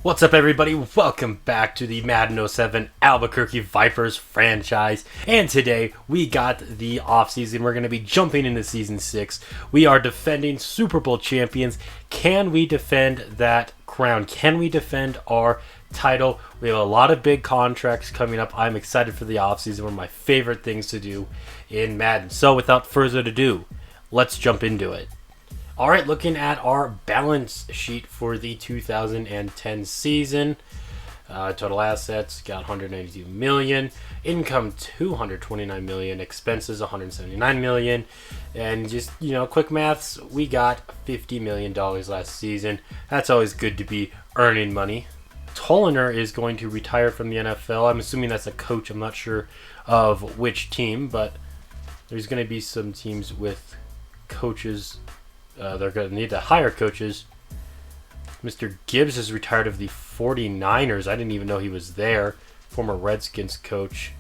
What's up, everybody? Welcome back to the Madden 07 Albuquerque Vipers franchise. And today we got the offseason. We're going to be jumping into Season 6. We are defending Super Bowl champions. Can we defend that crown? Can we defend our title? We have a lot of big contracts coming up. I'm excited for the offseason. One of my favorite things to do in Madden. So without further ado, let's jump into it. All right, looking at our balance sheet for the 2010 season. Total assets got 192 million, income 229 million, expenses 179 million, and just quick maths, we got $50 million last season. That's always good to be earning money. Tolliver is going to retire from the NFL. I'm assuming that's a coach. I'm not sure of which team, but there's going to be some teams with coaches. They're going to need to hire coaches. Mr. Gibbs is retired of the 49ers. I didn't even know he was there. Former Redskins coach.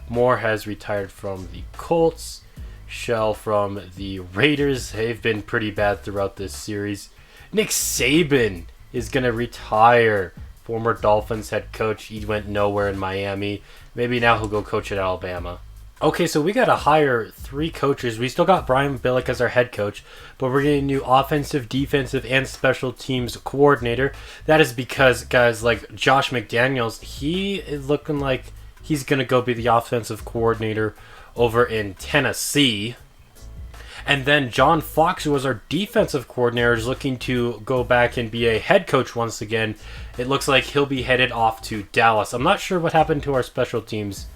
Moore has retired from the Colts. Shell from the Raiders. They've been pretty bad throughout this series. Nick Saban is going to retire. Former Dolphins head coach. He went nowhere in Miami. Maybe now he'll go coach at Alabama. Okay, so we got to hire 3 coaches. We still got Brian Billick as our head coach, but we're getting a new offensive, defensive, and special teams coordinator. That is because guys like Josh McDaniels, he is looking like he's going to go be the offensive coordinator over in Tennessee. And then John Fox, who was our defensive coordinator, is looking to go back and be a head coach once again. It looks like he'll be headed off to Dallas. I'm not sure what happened to our special teams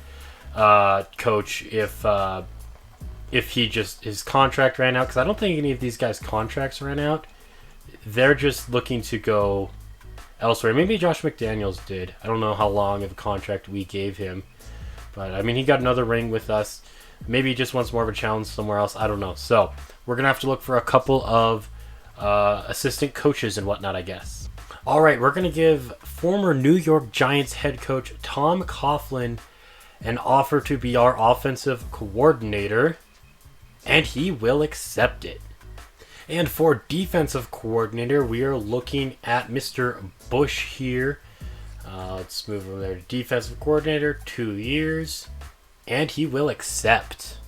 coach if he just his contract ran out, because I don't think any of these guys' contracts ran out. They're just looking to go elsewhere. Maybe Josh McDaniels did. I don't know how long of a contract we gave him, but I mean, he got another ring with us. Maybe he just wants more of a challenge somewhere else. I don't know. So we're gonna have to look for a couple of assistant coaches and whatnot, I guess. All right, we're gonna give former New York Giants head coach Tom Coughlin an offer to be our offensive coordinator, and he will accept it. And for defensive coordinator, we are looking at Mr. Bush here. Let's move over there to defensive coordinator, 2 years, and he will accept.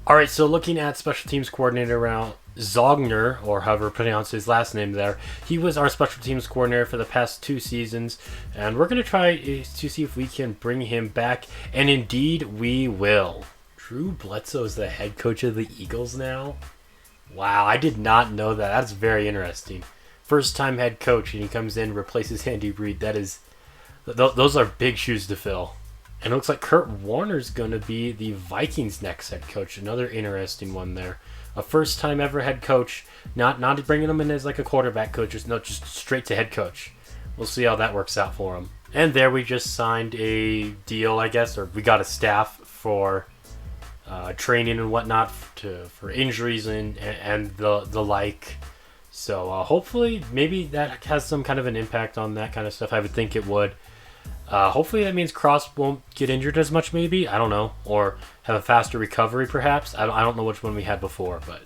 All right, so looking at special teams coordinator around Zogner, or however pronounce his last name there. He was our special teams coordinator for the past 2 seasons, and we're going to try to see if we can bring him back, and indeed we will. Drew Bledsoe is the head coach of the Eagles now? Wow, I did not know that. That's very interesting. First time head coach, and he comes in, replaces Andy Reid. Those are big shoes to fill. And it looks like Kurt Warner's going to be the Vikings' next head coach. Another interesting one there. A first-time ever head coach, not bringing him in as like a quarterback coach, just straight to head coach. We'll see how that works out for him. And there we just signed a deal, I guess, or we got a staff for training and whatnot for injuries and the like. So hopefully, maybe that has some kind of an impact on that kind of stuff. I would think it would. Hopefully that means Cross won't get injured as much, maybe. I don't know. Or have a faster recovery, perhaps. I don't know which one we had before, but...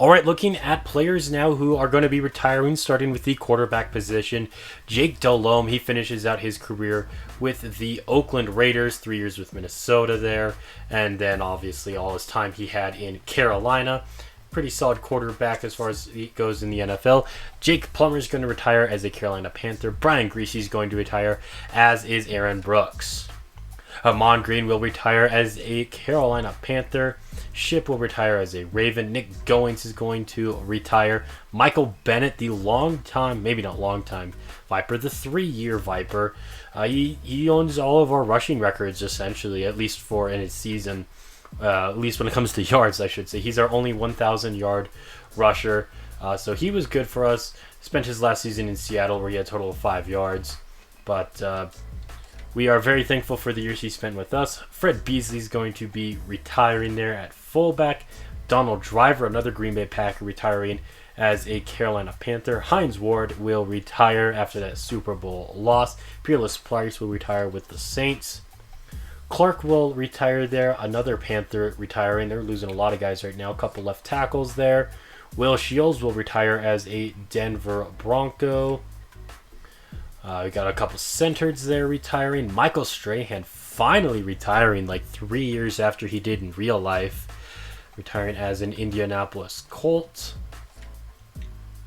All right, looking at players now who are going to be retiring, starting with the quarterback position. Jake Delhomme, he finishes out his career with the Oakland Raiders, 3 years with Minnesota there. And then, obviously, all his time he had in Carolina. Pretty solid quarterback as far as it goes in the NFL. Jake Plummer is going to retire as a Carolina Panther. Brian Griese is going to retire, as is Aaron Brooks. Amon Green will retire as a Carolina Panther. Ship will retire as a Raven. Nick Goings is going to retire. Michael Bennett, the maybe not long time, Viper, the 3-year Viper. He owns all of our rushing records, essentially, at least in his season. At least when it comes to yards, I should say. He's our only 1,000-yard rusher. So he was good for us. Spent his last season in Seattle where he had a total of 5 yards. But we are very thankful for the years he spent with us. Fred Beasley is going to be retiring there at fullback. Donald Driver, another Green Bay Packer, retiring as a Carolina Panther. Hines Ward will retire after that Super Bowl loss. Peerless Price will retire with the Saints. Clark will retire there. Another Panther retiring. They're losing a lot of guys right now. A couple left tackles there. Will Shields will retire as a Denver Bronco. We got a couple centers there retiring. Michael Strahan finally retiring like 3 years after he did in real life. Retiring as an Indianapolis Colt.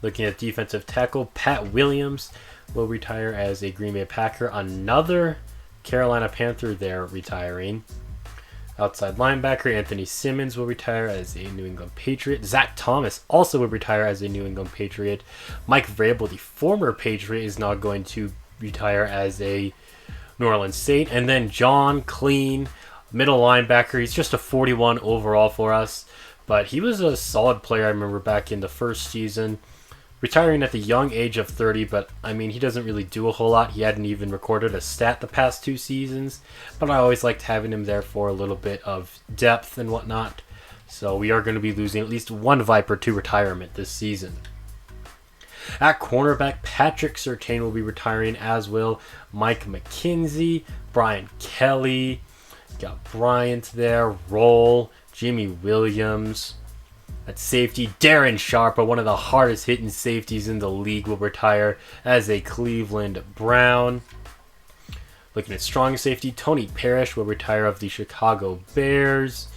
Looking at defensive tackle, Pat Williams will retire as a Green Bay Packer. Another Carolina Panther there retiring. Outside linebacker, Anthony Simmons will retire as a New England Patriot. Zach Thomas also will retire as a New England Patriot. Mike Vrabel, the former Patriot, is now going to retire as a New Orleans Saint. And then John Clean, middle linebacker. He's just a 41 overall for us. But he was a solid player, I remember, back in the first season. Retiring at the young age of 30, but I mean, he doesn't really do a whole lot. He hadn't even recorded a stat the past 2 seasons, but I always liked having him there for a little bit of depth and whatnot. So we are going to be losing at least one Viper to retirement this season. At cornerback, Patrick Surtain will be retiring, as will Mike McKenzie, Brian Kelly, got Bryant there, Roll, Jimmy Williams. At safety, Darren Sharp, one of the hardest hitting safeties in the league, will retire as a Cleveland Brown. Looking at strong safety, Tony Parrish will retire of the Chicago Bears.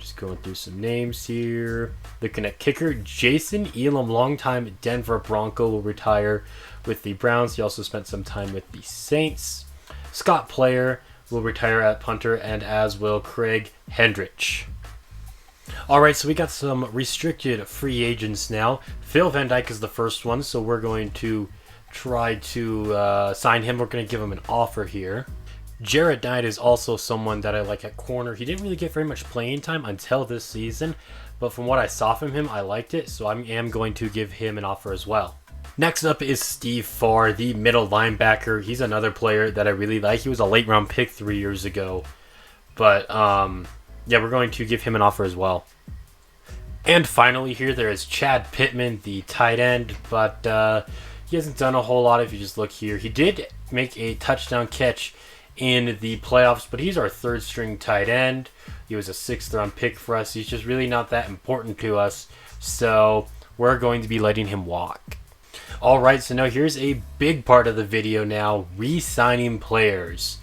Just going through some names here. Looking at kicker, Jason Elam, longtime Denver Bronco, will retire with the Browns. He also spent some time with the Saints. Scott Player will retire at punter, and as will Craig Hendrich. Alright, so we got some restricted free agents now. Phil Van Dyke is the first one, so we're going to try to sign him. We're going to give him an offer here. Jared Knight is also someone that I like at corner. He didn't really get very much playing time until this season, but from what I saw from him, I liked it, so I am going to give him an offer as well. Next up is Steve Farr, the middle linebacker. He's another player that I really like. He was a late round pick 3 years ago, but yeah, we're going to give him an offer as well. And finally here, there is Chad Pittman, the tight end, but he hasn't done a whole lot if you just look here. He did make a touchdown catch in the playoffs, but he's our third string tight end. He was a 6th round pick for us. He's just really not that important to us, so we're going to be letting him walk. Alright, so now here's a big part of the video now, re-signing players.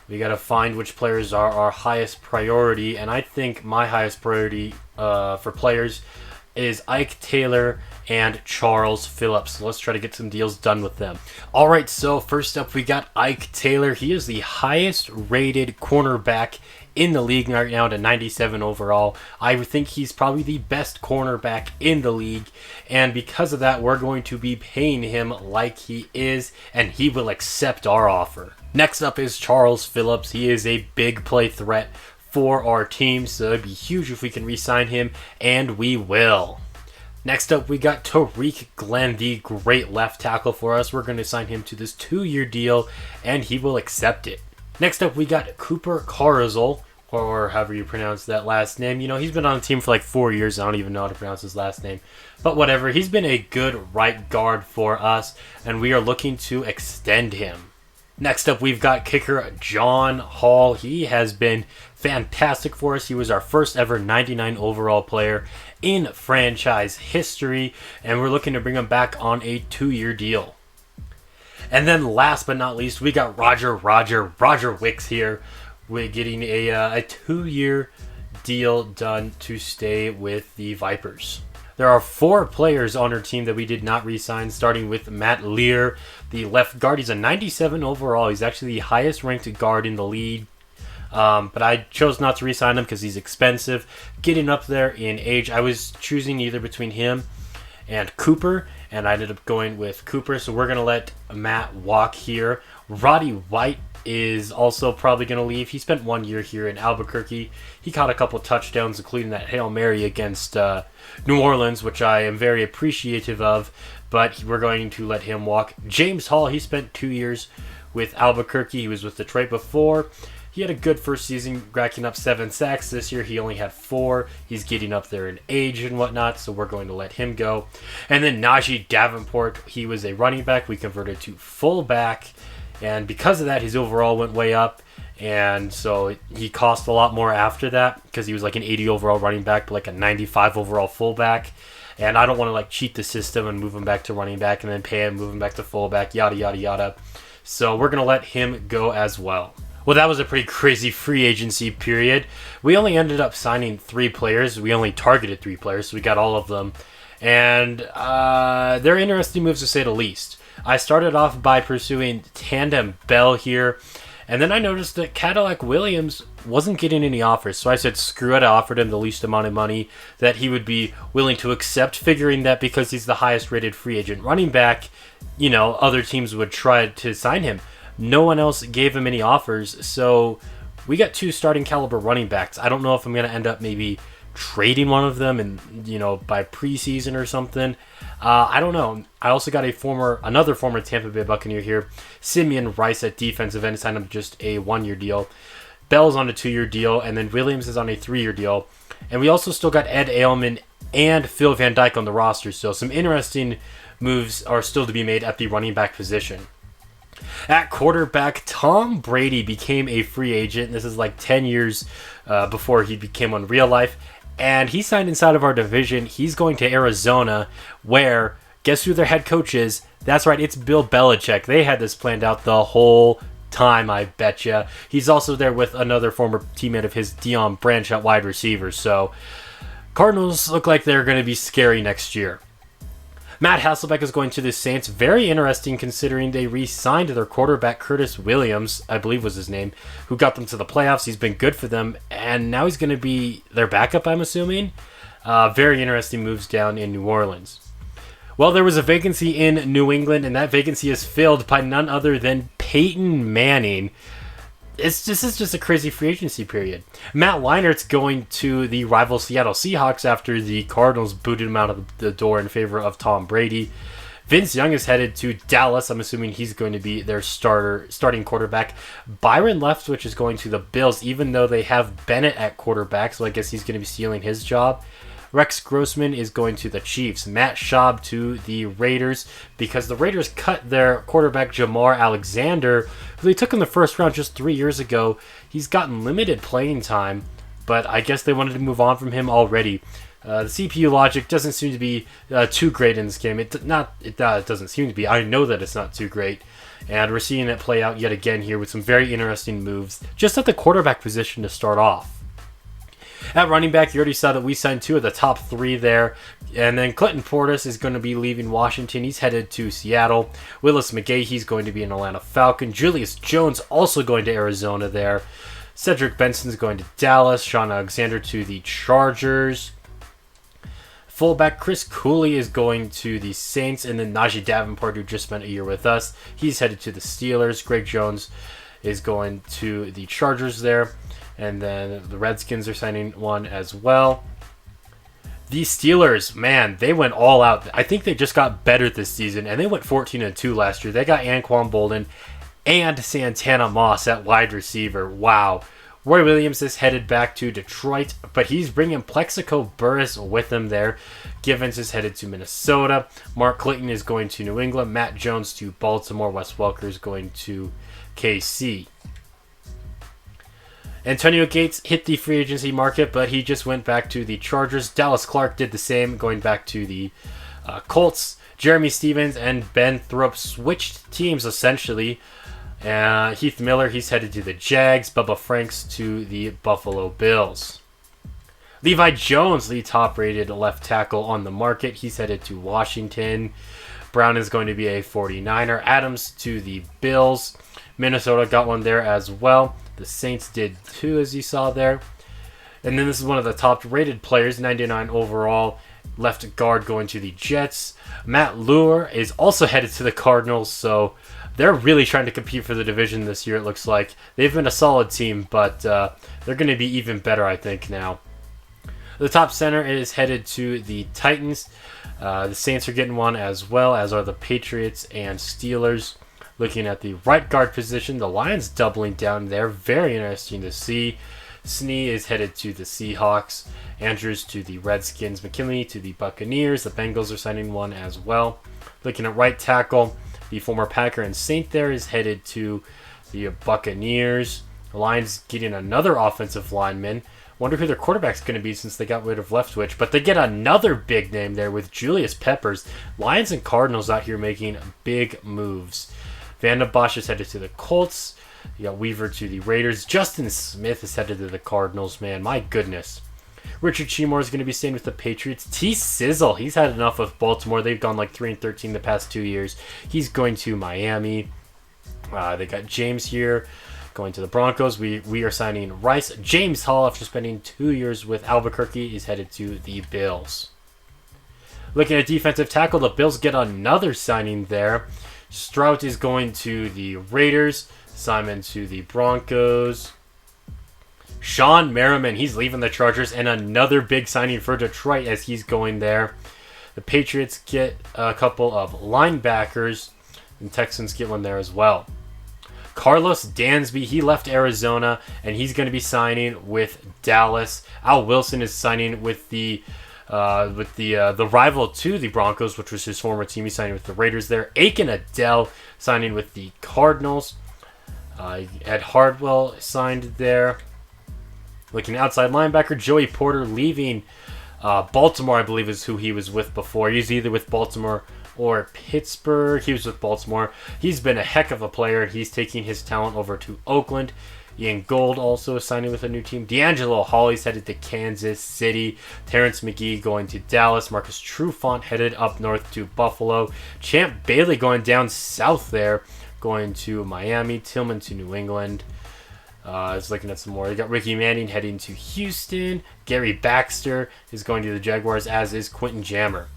We got to find which players are our highest priority, and I think my highest priority for players is Ike Taylor and Charles Phillips. So let's try to get some deals done with them. Alright, so first up we got Ike Taylor. He is the highest rated cornerback in the league right now at a 97 overall. I think he's probably the best cornerback in the league, and because of that, we're going to be paying him like he is, and he will accept our offer. Next up is Charles Phillips. He is a big play threat for our team, so it'd be huge if we can re-sign him, and we will. Next up, we got Tariq Glenn, the great left tackle for us. We're going to sign him to this 2-year deal, and he will accept it. Next up, we got Cooper Carrizal, or however you pronounce that last name. You know, he's been on the team for like 4 years. I don't even know how to pronounce his last name. But whatever, he's been a good right guard for us, and we are looking to extend him. Next up, we've got kicker John Hall. He has been fantastic for us. He was our first ever 99 overall player in franchise history, and we're looking to bring him back on a 2-year deal. And then last but not least, we got Roger Wicks here. We're getting a 2-year deal done to stay with the Vipers. There are 4 players on our team that we did not re-sign, starting with Matt Lear, the left guard. He's a 97 overall. He's actually the highest ranked guard in the league. But I chose not to re-sign him because he's expensive. Getting up there in age, I was choosing either between him and Cooper, and I ended up going with Cooper, so we're going to let Matt walk here. Roddy White is also probably going to leave. He spent 1 year here in Albuquerque. He caught a couple touchdowns, including that Hail Mary against New Orleans, which I am very appreciative of, but we're going to let him walk. James Hall, he spent 2 years with Albuquerque. He was with Detroit before. He had a good first season, racking up 7 sacks. This year he only had 4. He's getting up there in age and whatnot, so we're going to let him go. And then Najee Davenport, he was a running back. We converted to fullback, and because of that, his overall went way up, and so he cost a lot more after that because he was like an 80 overall running back, but like a 95 overall fullback. and I don't want to like cheat the system and move him back to running back and then pay him, move him back to fullback, yada yada yada. So we're gonna let him go as well. Well, that was a pretty crazy free agency period. We only ended up signing 3 players. We only targeted 3 players, so we got all of them. And they're interesting moves to say the least. I started off by pursuing Tandem Bell here, and then I noticed that Cadillac Williams wasn't getting any offers. So I said, screw it, I offered him the least amount of money that he would be willing to accept, figuring that because he's the highest rated free agent running back, other teams would try to sign him. No one else gave him any offers, so we got 2 starting caliber running backs. I don't know if I'm going to end up maybe trading one of them and by preseason or something. I don't know. I also got another former Tampa Bay Buccaneer here, Simeon Rice at defensive end, signed him just a 1-year deal. Bell's on a 2-year deal, and then Williams is on a 3-year deal. And we also still got Ed Ailman and Phil Van Dyke on the roster, so some interesting moves are still to be made at the running back position. At quarterback, Tom Brady became a free agent. This is like 10 years before he became one in real life. And he signed inside of our division. He's going to Arizona, where, guess who their head coach is? That's right, it's Bill Belichick. They had this planned out the whole time, I betcha. He's also there with another former teammate of his, Deion Branch, at wide receiver. So, Cardinals look like they're going to be scary next year. Matt Hasselbeck is going to the Saints. Very interesting considering they re-signed their quarterback, Curtis Williams, I believe was his name, who got them to the playoffs. He's been good for them, and now he's going to be their backup, I'm assuming. Very interesting moves down in New Orleans. Well, there was a vacancy in New England, and that vacancy is filled by none other than Peyton Manning. This is just a crazy free agency period. Matt Leinert's going to the rival Seattle Seahawks after the Cardinals booted him out of the door in favor of Tom Brady. Vince Young is headed to Dallas. I'm assuming he's going to be their starting quarterback. Byron Leftwich is going to the Bills, even though they have Bennett at quarterback, so I guess he's going to be stealing his job. Rex Grossman is going to the Chiefs. Matt Schaub to the Raiders because the Raiders cut their quarterback Jamar Alexander, who they took in the first round just 3 years ago. He's gotten limited playing time, but I guess they wanted to move on from him already. The CPU logic doesn't seem to be too great in this game. It doesn't seem to be. I know that it's not too great. And we're seeing it play out yet again here with some very interesting moves just at the quarterback position to start off. At running back, you already saw that we signed 2 of the top 3 there. And then Clinton Portis is going to be leaving Washington. He's headed to Seattle. Willis McGahee, he's going to be an Atlanta Falcon. Julius Jones also going to Arizona there. Cedric Benson's going to Dallas. Sean Alexander to the Chargers. Fullback Chris Cooley is going to the Saints. And then Najee Davenport, who just spent a year with us, he's headed to the Steelers. Greg Jones is going to the Chargers there. And then the Redskins are signing one as well. The Steelers, man, they went all out. I think they just got better this season, and they went 14-2 last year. They got Anquan Bolden and Santana Moss at wide receiver. Wow. Roy Williams is headed back to Detroit, but he's bringing Plexico Burress with him there. Givens is headed to Minnesota. Mark Clayton is going to New England. Matt Jones to Baltimore. Wes Welker is going to KC. Antonio Gates hit the free agency market, but he just went back to the Chargers. Dallas Clark did the same, going back to the Colts. Jeremy Stevens and Ben Thorpe switched teams, essentially. Heath Miller, he's headed to the Jags. Bubba Franks to the Buffalo Bills. Levi Jones, the top-rated left tackle on the market. He's headed to Washington. Brown is going to be a 49er. Adams to the Bills. Minnesota got one there as well. The Saints did too, as you saw there. And then this is one of the top-rated players, 99 overall, left guard going to the Jets. Matt Luer is also headed to the Cardinals, so they're really trying to compete for the division this year, it looks like. They've been a solid team, but they're going to be even better, I think, now. The top center is headed to the Titans. The Saints are getting one as well, as are the Patriots and Steelers. Looking at the right guard position, the Lions doubling down there. Very interesting to see. Snee is headed to the Seahawks. Andrews to the Redskins. McKinley to the Buccaneers. The Bengals are signing one as well. Looking at right tackle, the former Packer and Saint there is headed to the Buccaneers. The Lions getting another offensive lineman. Wonder who their quarterback's going to be since they got rid of Leftwich. But they get another big name there with Julius Peppers. Lions and Cardinals out here making big moves. Vanda Bosch is headed to the Colts. You got Weaver to the Raiders. Justin Smith is headed to the Cardinals, man. My goodness. Richard Seymour is going to be staying with the Patriots. T. Sizzle, he's had enough of Baltimore. They've gone like 3-13 the past 2 years. He's going to Miami. They got James here going to the Broncos. We are signing Rice. James Hall, after spending 2 years with Albuquerque, is headed to the Bills. Looking at defensive tackle, the Bills get another signing there. Strout is going to the Raiders. Simon to the Broncos. Sean Merriman, he's leaving the Chargers, and another big signing for Detroit as he's going there. The Patriots get a couple of linebackers, and Texans get one there as well. Carlos Dansby, he left Arizona, and he's going to be signing with Dallas. Al Wilson is signing with the rival to the Broncos, which was his former team. He's signing with the Raiders there. Aiken Adele signing with the Cardinals. Ed Hardwell signed there. Looking outside linebacker, Joey Porter leaving Baltimore, I believe is who he was with before. He's either with Baltimore or Pittsburgh. He was with Baltimore. He's been a heck of a player. He's taking his talent over to Oakland. Ian Gold also is signing with a new team. D'Angelo Hawley's headed to Kansas City. Terrence McGee going to Dallas. Marcus Trufant headed up north to Buffalo. Champ Bailey going down south there, going to Miami. Tillman to New England. I was looking at some more. You got Ricky Manning heading to Houston. Gary Baxter is going to the Jaguars, as is Quentin Jammer.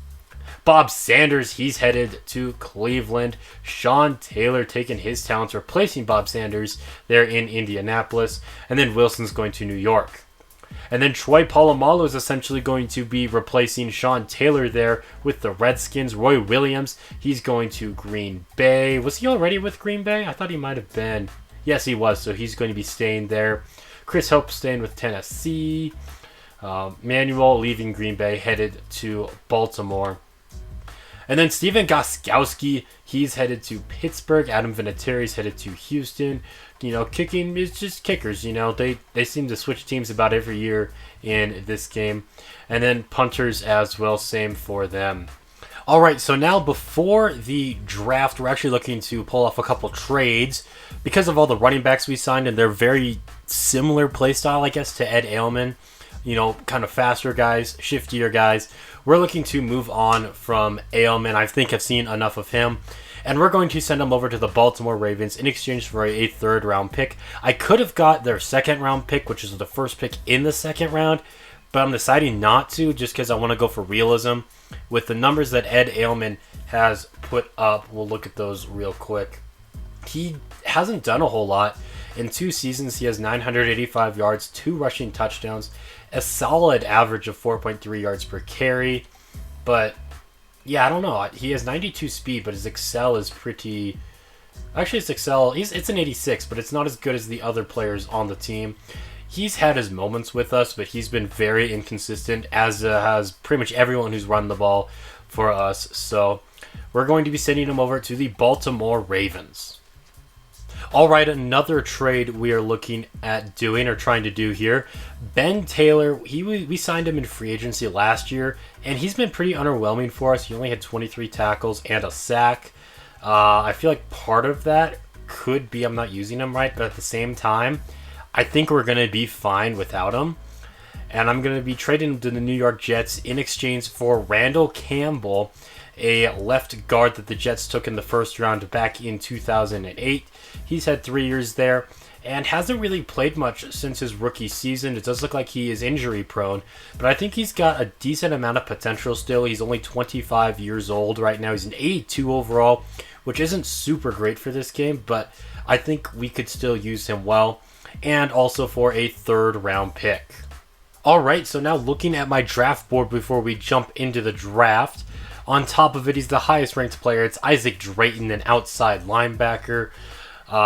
Bob Sanders, he's headed to Cleveland. Sean Taylor taking his talents, replacing Bob Sanders there in Indianapolis. And then Wilson's going to New York. And then Troy Polamalu is essentially going to be replacing Sean Taylor there with the Redskins. Roy Williams, he's going to Green Bay. Was he already with Green Bay? I thought he might have been. Yes, he was, so he's going to be staying there. Chris Hope staying with Tennessee. Manuel leaving Green Bay, headed to Baltimore. And then Steven Gostkowski, he's headed to Pittsburgh. Adam Vinatieri's headed to Houston. You know, kicking is just kickers. You know, they seem to switch teams about every year in this game. And then punters as well, same for them. All right, so now before the draft, we're actually looking to pull off a couple trades because of all the running backs we signed, and they're very similar play style, I guess, to Ed Ailman. You know, kind of faster guys, shiftier guys. We're looking to move on from Ailman. I think I've seen enough of him. And we're going to send him over to the Baltimore Ravens in exchange for a third-round pick. I could have got their second-round pick, which is the first pick in the second round, but I'm deciding not to just because I want to go for realism. With the numbers that Ed Ailman has put up, we'll look at those real quick. He hasn't done a whole lot. In 2 seasons, he has 985 yards, 2 rushing touchdowns, a solid average of 4.3 yards per carry. But, yeah, I don't know. He has 92 speed, but his Excel is pretty... Actually, his Excel, it's an 86, but it's not as good as the other players on the team. He's had his moments with us, but he's been very inconsistent, as has pretty much everyone who's run the ball for us. So we're going to be sending him over to the Baltimore Ravens. All right, another trade we are looking at doing or trying to do here. Ben Taylor, we signed him in free agency last year, and he's been pretty underwhelming for us. He only had 23 tackles and a sack. I feel like part of that could be I'm not using him right, but at the same time, I think we're going to be fine without him. And I'm going to be trading him to the New York Jets in exchange for Randall Campbell, a left guard that the Jets took in the first round back in 2008. He's had 3 years there and hasn't really played much since his rookie season. It does look like he is injury prone, but I think he's got a decent amount of potential still. He's only 25 years old right now. He's an 82 overall, which isn't super great for this game, but I think we could still use him well, and also for a third-round pick. All right, so now looking at my draft board before we jump into the draft. On top of it, he's the highest-ranked player. It's Isaac Drayton, an outside linebacker.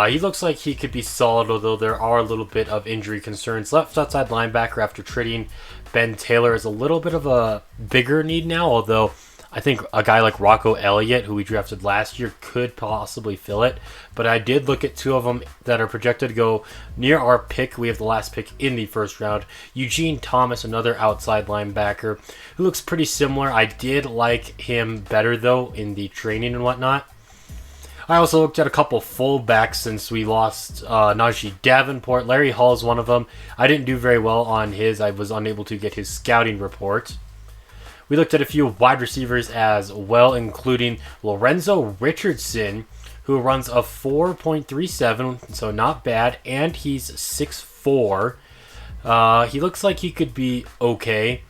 He looks like he could be solid, although there are a little bit of injury concerns. Left outside linebacker after trading Ben Taylor is a little bit of a bigger need now, although I think a guy like Rocco Elliott, who we drafted last year, could possibly fill it. But I did look at two of them that are projected to go near our pick. We have the last pick in the first round. Eugene Thomas, another outside linebacker, who looks pretty similar. I did like him better, though, in the training and whatnot. I also looked at a couple fullbacks since we lost Najee Davenport. Larry Hall is one of them. I didn't do very well on his. I was unable to get his scouting report. We looked at a few wide receivers as well, including Lorenzo Richardson, who runs a 4.37, so not bad, and he's 6'4". He looks like he could be okay.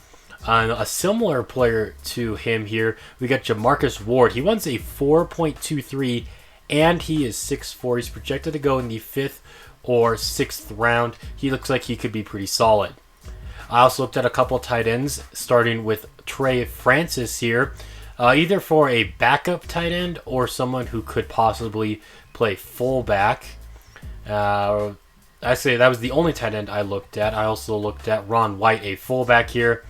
A similar player to him here, we got Jamarcus Ward. He runs a 4.23, and he is 6'4". He's projected to go in the 5th or 6th round. He looks like he could be pretty solid. I also looked at a couple tight ends, starting with Trey Francis here, either for a backup tight end or someone who could possibly play fullback. I say that was the only tight end I looked at. I also looked at Ron White, a fullback here.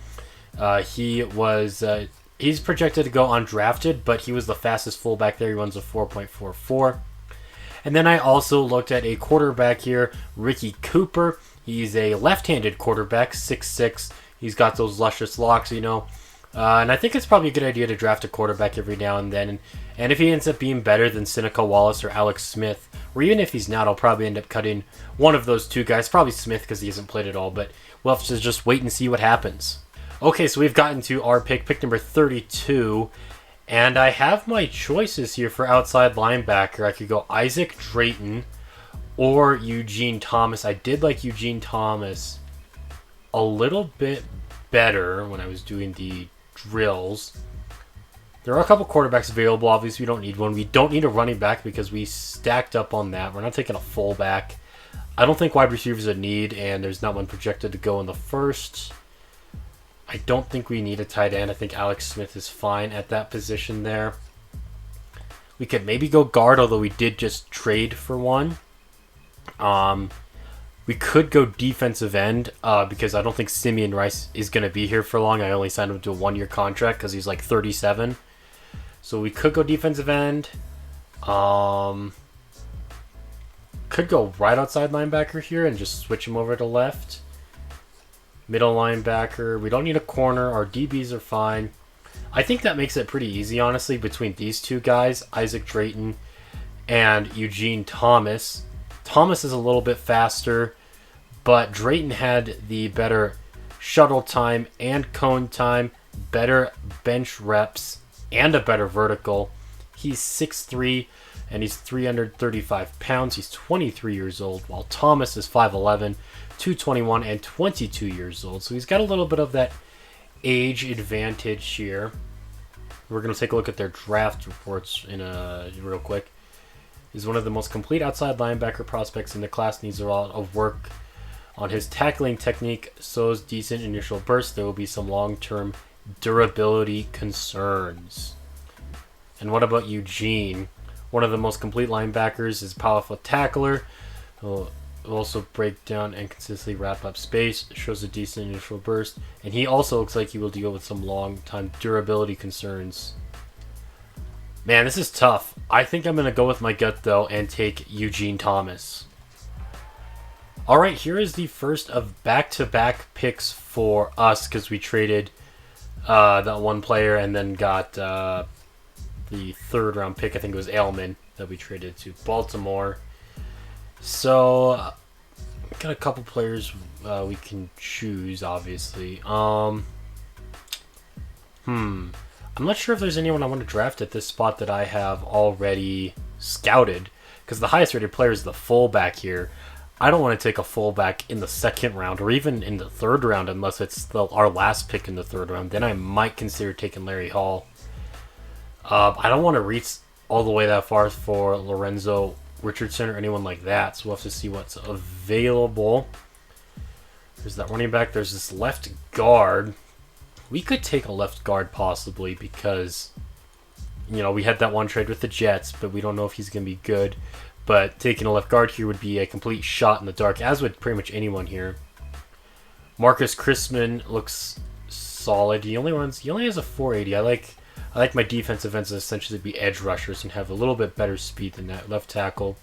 He's projected to go undrafted, but he was the fastest fullback there. He runs a 4.44. And then I also looked at a quarterback here, Ricky Cooper. He's a left-handed quarterback, 6'6". He's got those luscious locks, and I think it's probably a good idea to draft a quarterback every now and then. And if he ends up being better than Seneca Wallace or Alex Smith, or even if he's not, I'll probably end up cutting one of those two guys. Probably Smith because he hasn't played at all, but we'll have to just wait and see what happens. Okay, so we've gotten to our pick number 32. And I have my choices here for outside linebacker. I could go Isaac Drayton or Eugene Thomas. I did like Eugene Thomas a little bit better when I was doing the drills. There are a couple quarterbacks available. Obviously, we don't need one. We don't need a running back because we stacked up on that. We're not taking a fullback. I don't think wide receivers a need, and there's not one projected to go in the first. I don't think we need a tight end. I think Alex Smith is fine at that position there. We could maybe go guard, although we did just trade for one. We could go defensive end because I don't think Simeon Rice is going to be here for long. I only signed him to a 1-year contract because he's like 37. So we could go defensive end. Could go right outside linebacker here and just switch him over to left. Middle linebacker. We don't need a corner. Our DBs are fine. I think that makes it pretty easy, honestly, between these two guys, Isaac Drayton and Eugene Thomas. Thomas is a little bit faster, but Drayton had the better shuttle time and cone time, better bench reps, and a better vertical. He's 6'3", and he's 335 pounds. He's 23 years old, while Thomas is 5'11", 221, and 22 years old. So he's got a little bit of that age advantage here. We're going to take a look at their draft reports in real quick. He's one of the most complete outside linebacker prospects in the class. Needs a lot of work on his tackling technique. Shows decent initial burst. There will be some long-term durability concerns. And what about Eugene? One of the most complete linebackers, is a powerful tackler. He'll also break down and consistently wrap up space. Shows a decent initial burst. And he also looks like he will deal with some long-time durability concerns. Man, this is tough. I think I'm going to go with my gut, though, and take Eugene Thomas. Alright, here is the first of back-to-back picks for us, because we traded that one player and then got the third-round pick. I think it was Ailman that we traded to Baltimore. So, got a couple players we can choose, obviously. I'm not sure if there's anyone I want to draft at this spot that I have already scouted, because the highest rated player is the fullback here. I don't want to take a fullback in the second round or even in the third round unless it's our last pick in the third round. Then I might consider taking Larry Hall. I don't want to reach all the way that far for Lorenzo Richardson or anyone like that, so we'll have to see what's available. There's that running back. There's this left guard. We could take a left guard possibly because, we had that one trade with the Jets, but we don't know if he's going to be good. But taking a left guard here would be a complete shot in the dark, as would pretty much anyone here. Marcus Chrisman looks solid. He only has a 480. I I like my defensive ends to essentially be edge rushers and have a little bit better speed than that. Left tackle.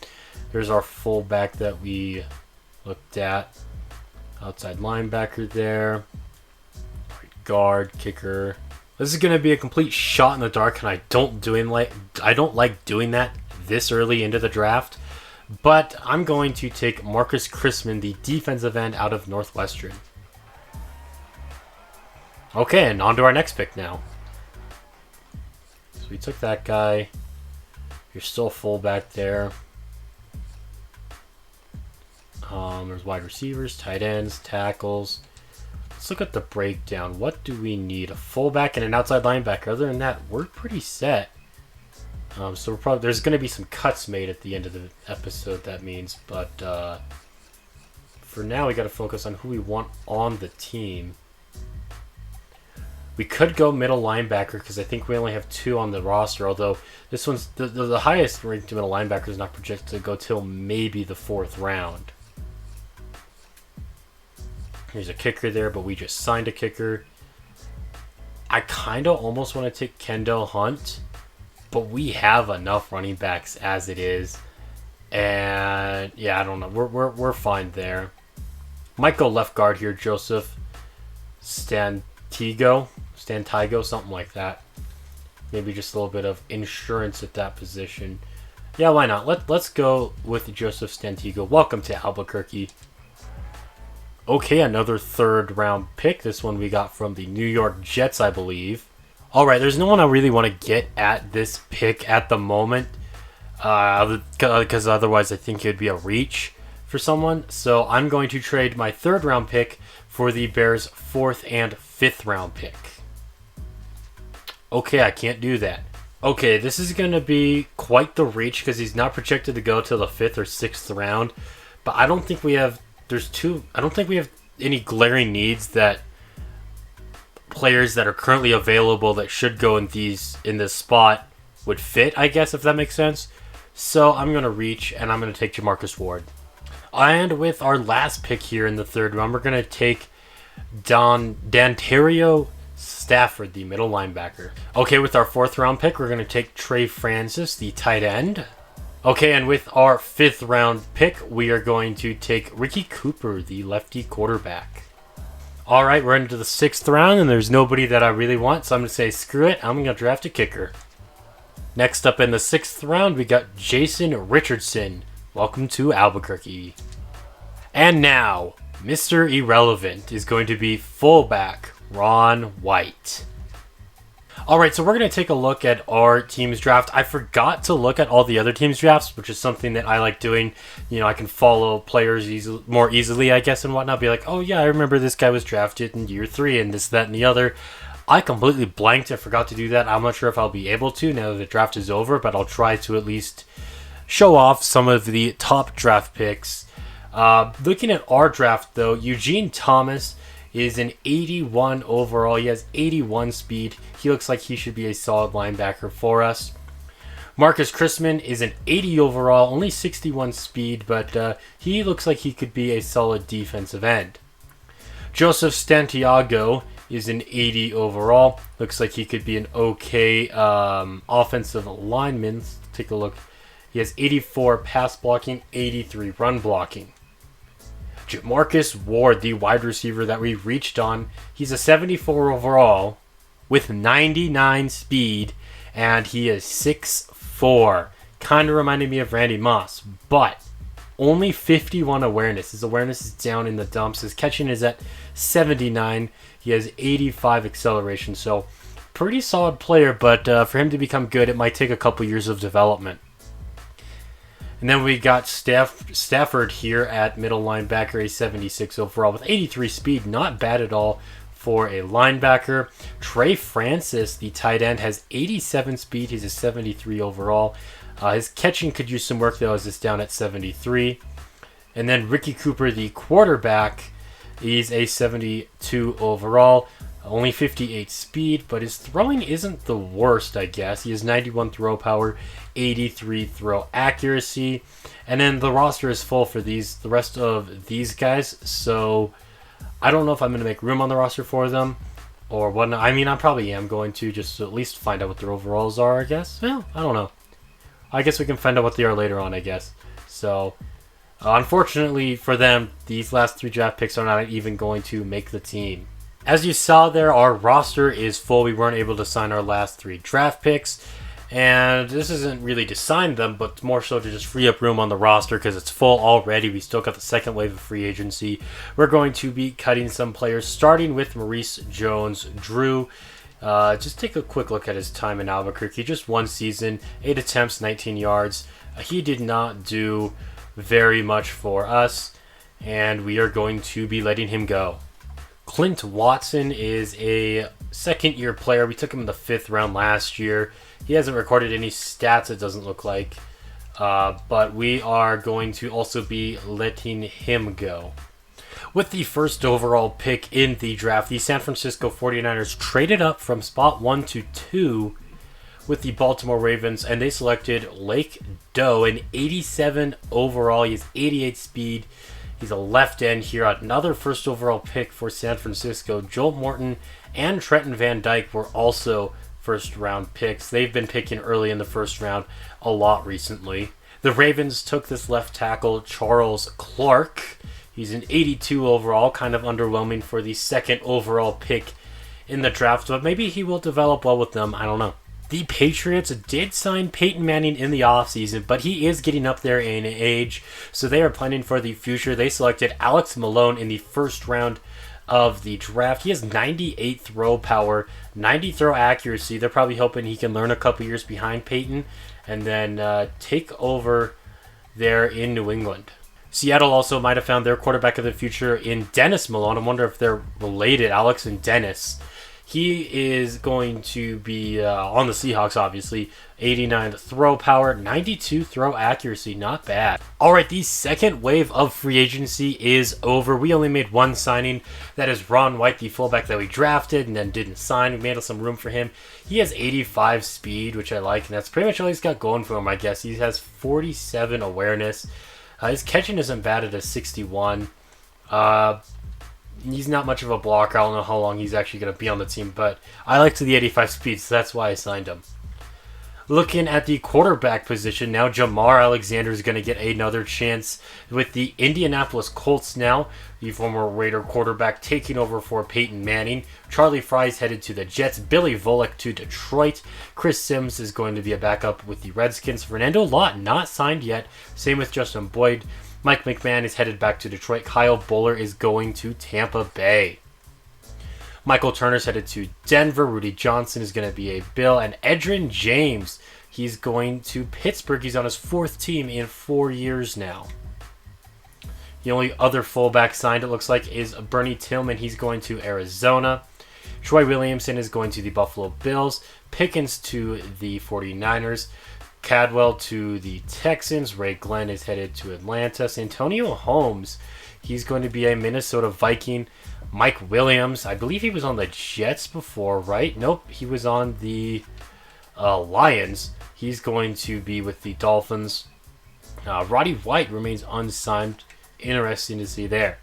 There's our fullback that we looked at. Outside linebacker there. Right guard, kicker. This is going to be a complete shot in the dark, and I don't like doing that this early into the draft. But I'm going to take Marcus Chrisman, the defensive end out of Northwestern. Okay, and on to our next pick now. So we took that guy. You're still fullback there. There's wide receivers, tight ends, tackles. Let's look at the breakdown. What do we need? A fullback and an outside linebacker. Other than that, we're pretty set. So there's going to be some cuts made at the end of the episode, that means. But for now, we got to focus on who we want on the team. We could go middle linebacker because I think we only have 2 on the roster. Although this one's the highest ranked middle linebacker is not projected to go till maybe the 4th round. There's a kicker there, but we just signed a kicker. I kind of almost want to take Kendall Hunt, but we have enough running backs as it is. And yeah, I don't know. We're fine there. Might go left guard here, Joseph Stantigo, something like that. Maybe just a little bit of insurance at that position. Yeah, why not? Let's go with Joseph Stantigo. Welcome to Albuquerque. Okay, another 3rd round pick. This one we got from the New York Jets, I believe. Alright, there's no one I really want to get at this pick at the moment. Because otherwise I think it would be a reach for someone. So I'm going to trade my 3rd round pick for the Bears' 4th and 5th round pick. Okay, I can't do that. Okay, this is going to be quite the reach because he's not projected to go till the 5th or 6th round. But I don't think we have... I don't think we have any glaring needs that players that are currently available that should go in this spot would fit, I guess, if that makes sense. So I'm going to reach, and I'm going to take Jamarcus Ward. And with our last pick here in the 3rd round, we're going to take Dantario Stafford, the middle linebacker. Okay, with our 4th round pick, we're going to take Trey Francis, the tight end. Okay, and with our 5th round pick, we are going to take Ricky Cooper, the lefty quarterback. Alright, we're into the 6th round, and there's nobody that I really want, so I'm going to say screw it, I'm going to draft a kicker. Next up in the 6th round, we got Jason Richardson. Welcome to Albuquerque. And now, Mr. Irrelevant is going to be fullback Ron White. Alright, so we're going to take a look at our team's draft. I forgot to look at all the other team's drafts, which is something that I like doing. You know, I can follow players more easily, I guess, and whatnot. Be like, oh yeah, I remember this guy was drafted in year 3 and this, that, and the other. I completely blanked. I forgot to do that. I'm not sure if I'll be able to now that the draft is over, but I'll try to at least show off some of the top draft picks. Looking at our draft, though, Eugene Thomas is an 81 overall. He has 81 speed. He looks like he should be a solid linebacker for us. Marcus Chrisman is an 80 overall, only 61 speed, but he looks like he could be a solid defensive end. Joseph Stantiago is an 80 overall. Looks like he could be an okay offensive lineman. Let's take a look. He has 84 pass blocking, 83 run blocking. Jamarcus Ward, the wide receiver that we reached on, he's a 74 overall with 99 speed, and he is 6'4". Kind of reminded me of Randy Moss, but only 51 awareness. His awareness is down in the dumps. His catching is at 79. He has 85 acceleration, so pretty solid player, but for him to become good, it might take a couple years of development. And then we got Stafford here at middle linebacker, a 76 overall with 83 speed. Not bad at all for a linebacker. Trey Francis, the tight end, has 87 speed. He's a 73 overall. His catching could use some work, though, as it's down at 73. And then Ricky Cooper, the quarterback, he's a 72 overall. Only 58 speed, but his throwing isn't the worst, I guess. He has 91 throw power, 83 throw accuracy. And then the roster is full for the rest of these guys. So I don't know if I'm going to make room on the roster for them. or whatnot. I mean, I probably am going to just to at least find out what their overalls are, I guess. Well, I don't know. I guess we can find out what they are later on, I guess. So, unfortunately for them, these last 3 draft picks are not even going to make the team. As you saw there, our roster is full. We weren't able to sign our last 3 draft picks. And this isn't really to sign them, but more so to just free up room on the roster because it's full already. We still got the second wave of free agency. We're going to be cutting some players, starting with Maurice Jones-Drew. Just take a quick look at his time in Albuquerque. Just 1 season, 8 attempts, 19 yards. He did not do very much for us, and we are going to be letting him go. Clint Watson is a second-year player. We took him in the 5th round last year. He hasn't recorded any stats, it doesn't look like. But we are going to also be letting him go. With the first overall pick in the draft, the San Francisco 49ers traded up from spot 1 to 2 with the Baltimore Ravens, and they selected Lake Doe, an 87 overall. He has 88 speed. He's a left end here. Another first overall pick for San Francisco. Joel Morton and Trenton Van Dyke were also first round picks. They've been picking early in the first round a lot recently. The Ravens took this left tackle, Charles Clark. He's an 82 overall, kind of underwhelming for the second overall pick in the draft, but maybe he will develop well with them. I don't know. The Patriots did sign Peyton Manning in the offseason, but he is getting up there in age, so they are planning for the future. They selected Alex Malone in the first round of the draft. He has 98 throw power, 90 throw accuracy. They're probably hoping he can learn a couple years behind Peyton and then take over there in New England. Seattle also might have found their quarterback of the future in Dennis Malone. I wonder if they're related, Alex and Dennis. He is going to be on the Seahawks, obviously. 89 throw power, 92 throw accuracy. Not bad. All right, the second wave of free agency is over. We only made 1 signing. That is Ron White, the fullback that we drafted and then didn't sign. We made some room for him. He has 85 speed, which I like, and that's pretty much all he's got going for him, I guess. He has 47 awareness. His catching isn't bad at a 61. He's not much of a blocker. I don't know how long he's actually going to be on the team, but I like the 85 speed, so that's why I signed him. Looking at the quarterback position now, Jamar Alexander is going to get another chance with the Indianapolis Colts now. The former Raider quarterback taking over for Peyton Manning. Charlie Fry's headed to the Jets. Billy Volek to Detroit. Chris Sims is going to be a backup with the Redskins. Fernando Lott not signed yet. Same with Justin Boyd. Mike McMahon is headed back to Detroit. Kyle Bowler is going to Tampa Bay. Michael Turner's headed to Denver. Rudy Johnson is going to be a Bill. And Edgerrin James, he's going to Pittsburgh. He's on his 4th team in 4 years now. The only other fullback signed, it looks like, is Bernie Tillman. He's going to Arizona. Troy Williamson is going to the Buffalo Bills. Pickens to the 49ers. Cadwell to the Texans. Ray Glenn is headed to Atlanta. Santonio Holmes, he's going to be a Minnesota Viking. Mike Williams, I believe he was on the Jets before, right? Nope, he was on the Lions. He's going to be with the Dolphins. Roddy White remains unsigned. Interesting to see there.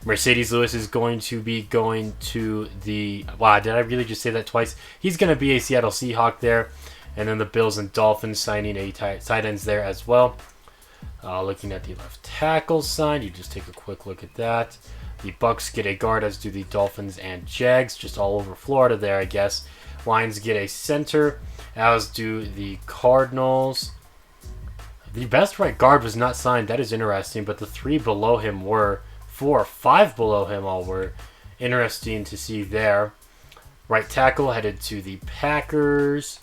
Mercedes Lewis is going to be going to the... Wow, did I really just say that twice? He's going to be a Seattle Seahawk there. And then the Bills and Dolphins signing a tight ends there as well. Looking at the left tackle sign, you just take a quick look at that. The Bucks get a guard, as do the Dolphins and Jags, just all over Florida there, I guess. Lions get a center, as do the Cardinals. The best right guard was not signed. That is interesting, but the 3 below him were. 4 or 5 below him all were. Interesting to see there. Right tackle headed to the Packers.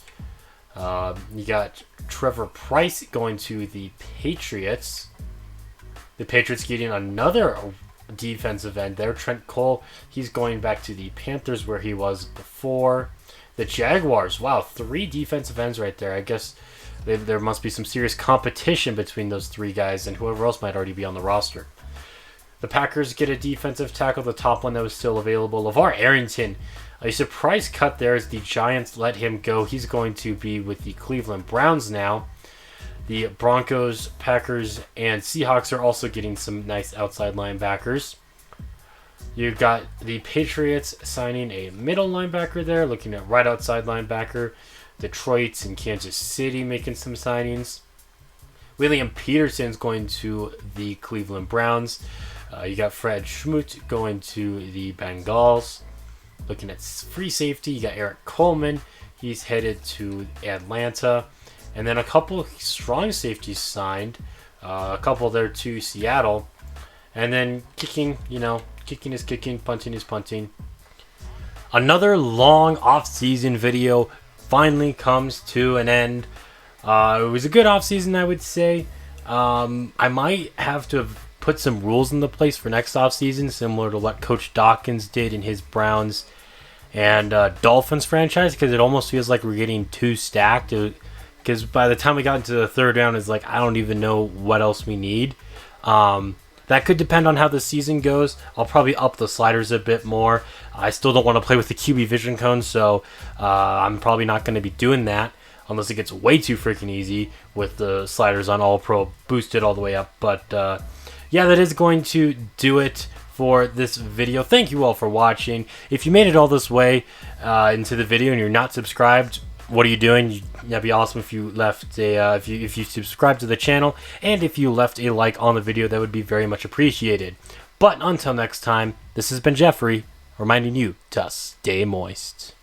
You got Trevor Price going to the Patriots. The Patriots getting another defensive end there. Trent Cole, he's going back to the Panthers where he was before. The Jaguars, wow, 3 defensive ends right there. I guess there must be some serious competition between those 3 guys and whoever else might already be on the roster. The Packers get a defensive tackle, the top one that was still available. LeVar Arrington, a surprise cut there as the Giants let him go. He's going to be with the Cleveland Browns now. The Broncos, Packers, and Seahawks are also getting some nice outside linebackers. You got the Patriots signing a middle linebacker there, looking at right outside linebacker. Detroit and Kansas City making some signings. William Peterson's going to the Cleveland Browns. You got Fred Schmoot going to the Bengals. Looking at free safety, you got Eric Coleman. He's headed to Atlanta. And then a couple strong safeties signed. A couple there to Seattle. And then kicking is kicking, punting is punting. Another long off-season video finally comes to an end. It was a good off-season, I would say. I might have to have put some rules into place for next off-season, similar to what Coach Dawkins did in his Browns and Dolphins franchise, because it almost feels like we're getting too stacked. Because by the time we got into the third round, it's like I don't even know what else we need. That could depend on how the season goes. I'll probably up the sliders a bit more. I still don't want to play with the QB vision cone, so I'm probably not going to be doing that unless it gets way too freaking easy with the sliders on All Pro boosted all the way up. But yeah, that is going to do it for this video. Thank you all for watching. If you made it all this way into the video and you're not subscribed, what are you doing? That'd be awesome if you left a if you subscribed to the channel, and if you left a like on the video. That would be very much appreciated. But until next time, this has been Jeffrey reminding you to stay moist.